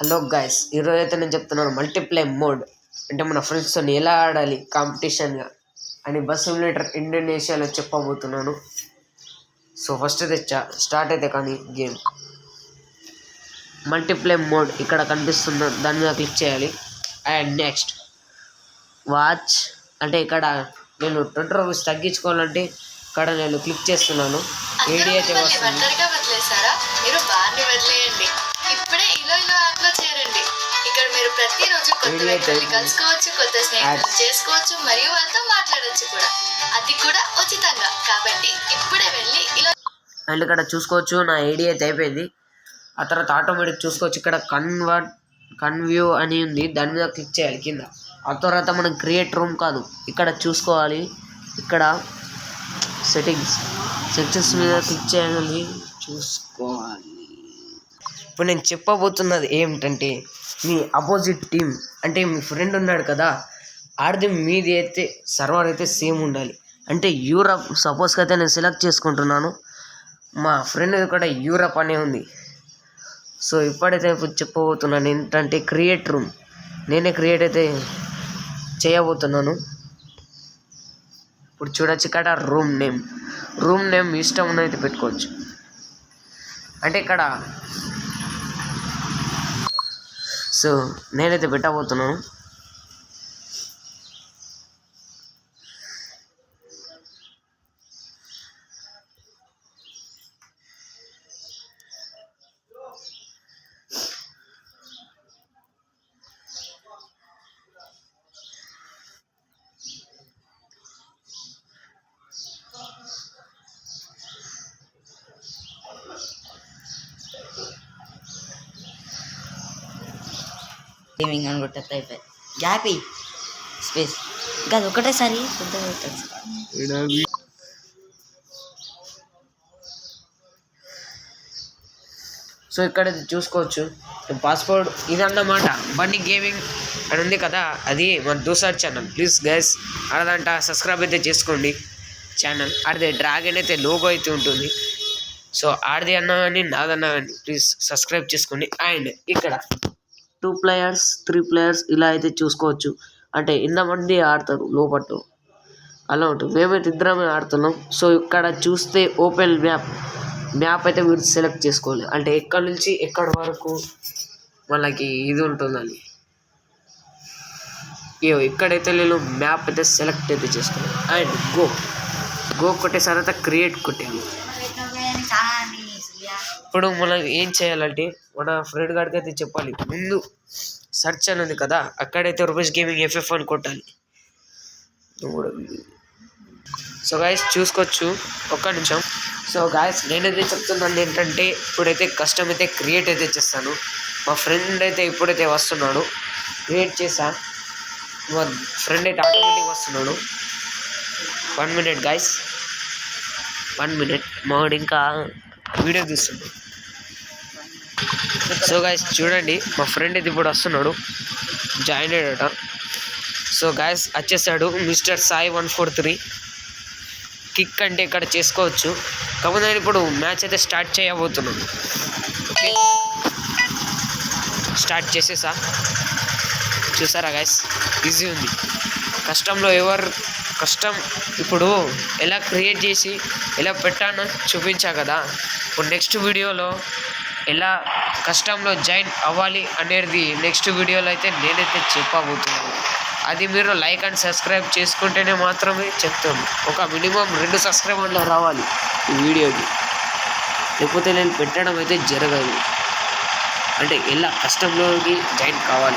Hello guys, ఈరోజు అయితే నేను చెప్తున్నాను మల్టీప్లే మోడ్ అంటే మన ఫ్రెండ్స్తో ఎలా ఆడాలి కాంపిటీషన్గా అని బస్ సిమ్యులేటర్ ఇండోనేషియాలో చెప్పబోతున్నాను. సో ఫస్ట్ అయితే స్టార్ట్ అయితే కానీ గేమ్ మల్టీప్లే మోడ్ ఇక్కడ కనిపిస్తుంది, దాని మీద క్లిక్ చేయాలి. అండ్ నెక్స్ట్ వాచ్ అంటే ఇక్కడ నేను 20 రూపీస్ తగ్గించుకోవాలంటే ఇక్కడ నేను క్లిక్ చేస్తున్నాను. ఏడీ అయితే వస్తుంది. ఇప్పుడే ఇలా యాప్లో చేరండి. ఇక్కడ మీరు ప్రతిరోజు కొత్త వ్యక్తుల్ని కలుసుకోవచ్చు, కొత్త స్నేహితులు చేసుకోవచ్చు మరియు వాళ్ళతో మాట్లాడవచ్చు కూడా, అది కూడా ఉచితంగా. కాబట్టి ఇప్పుడే వెళ్ళి ఇలా అండ్ ఇక్కడ చూసుకోవచ్చు నా ఐడి అయితే అయిపోయింది. ఆ తర్వాత ఆటోమేటిక్ చూసుకోవచ్చు ఇక్కడ కన్వ్యూ అని ఉంది, దాని మీద క్లిక్ చేయాలి కింద. ఆ తర్వాత మనం క్రియేట్ రూమ్ కాదు ఇక్కడ చూసుకోవాలి, ఇక్కడ సెట్టింగ్స్ మీద క్లిక్ చేయాలి, చూసుకోవాలి. ఇప్పుడు నేను చెప్పబోతున్నది ఏమిటంటే మీ అపోజిట్ టీం అంటే మీ ఫ్రెండ్ ఉన్నాడు కదా, ఆడిది మీది అయితే సర్వర్ అయితే సేమ్ ఉండాలి. అంటే యూరప్ సపోజ్కి అయితే నేను సెలెక్ట్ చేసుకుంటున్నాను, మా ఫ్రెండ్ కూడా యూరప్ అనే ఉంది. సో ఇప్పుడైతే చెప్పబోతున్నాను ఏంటంటే క్రియేట్ రూమ్ నేనే క్రియేట్ అయితే చేయబోతున్నాను. ఇప్పుడు చూడొచ్చు ఇక్కడ రూమ్ నేమ్ ఇష్టం ఉన్నది పెట్టుకోవచ్చు. అంటే ఇక్కడ సో నేనైతే పెట్టబోతున్నాను. గేమింగ్ అని కొట్టేస్తే అయిపోయి గ్యాపీ స్పేస్ ఇంకా అది ఒకటేసారి పెద్దగా కొట్టచ్చు. సో ఇక్కడ చూసుకోవచ్చు పాస్పోర్ట్ ఇదన్నమాట. బండి గేమింగ్ అని ఉంది కదా, అది మన దోసార్ ఛానల్. ప్లీజ్ గైస్ అదంట సబ్స్క్రైబ్ అయితే చేసుకోండి ఛానల్. ఆడితే డ్రాగన్ అయితే లోగో అయితే ఉంటుంది. సో ఆడిది అన్నా కానీ నాదన్నా కానీ ప్లీజ్ సబ్స్క్రైబ్ చేసుకోండి. అండ్ ఇక్కడ 2 players 3 players ఇలా అయితే చూసుకోవచ్చు. అంటే ఇంతమంది ఆడతారు లోపల అలా ఉంటుంది. మేమైతే ఇద్దరమే ఆడుతున్నాం. సో ఇక్కడ చూస్తే ఓపెన్ మ్యాప్ అయితే మీరు సెలెక్ట్ చేసుకోవాలి, అంటే ఎక్కడి నుంచి ఎక్కడి వరకు మనకి ఇది ఉంటుందని. ఇక్కడైతే నేను మ్యాప్ అయితే సెలెక్ట్ అయితే చేసుకోవాలి. అండ్ గో కొట్టేసారి అయితే క్రియేట్ కొట్టాను. ఇప్పుడు మనం ఏం చేయాలంటే మన ఫ్రెండ్ గారికి అయితే చెప్పాలి, ముందు సెర్చ్ అని ఉంది కదా, అక్కడైతే రూపీస్ గేమింగ్ FF అని కొట్టాలి. సో గాయస్ చూసుకోవచ్చు, ఒక్క నిమిషం. సో గాయస్ నేనైతే చెప్తున్నాను ఏంటంటే ఇప్పుడైతే కస్టమ్ అయితే క్రియేట్ అయితే చేస్తాను. మా ఫ్రెండ్ అయితే ఇప్పుడైతే వస్తున్నాడు, క్రియేట్ చేసా. మా ఫ్రెండ్ అయితే ఆటోమేటిక్ వస్తున్నాడు. 1 minute గాయస్, 1 minute. మావాడు ఇంకా వీడియో తీస్తున్నాడు. సో గాయస్ చూడండి, మా ఫ్రెండ్ అయితే ఇప్పుడు వస్తున్నాడు, జాయిన్ అయ్యాడట. సో గాయస్ వచ్చేసాడు మిస్టర్ సాయి 143. కిక్ అంటే ఇక్కడ చేసుకోవచ్చు. కాకపోతే నేను ఇప్పుడు మ్యాచ్ అయితే స్టార్ట్ చేయబోతున్నాను. ఓకే, స్టార్ట్ చేసేసా. చూసారా గాయస్, ఈజీ ఉంది. కష్టంలో కష్టం ఇప్పుడు ఎలా క్రియేట్ చేసి ఎలా పెట్టానో చూపించా కదా. ఇప్పుడు నెక్స్ట్ వీడియోలో ఎలా కష్టంలో జాయిన్ అవ్వాలి అనేది నెక్స్ట్ వీడియోలో అయితే నేనైతే చెప్పబోతున్నాను. అది మీరు లైక్ అండ్ సబ్స్క్రైబ్ చేసుకుంటేనే మాత్రమే చెప్తాను. ఒక మినిమం 2 సబ్స్క్రైబర్లు రావాలి ఈ వీడియోకి, లేకపోతే నేను పెట్టడం అయితే జరగదు. అంటే ఎలా కష్టంలోకి జాయిన్ కావాలి.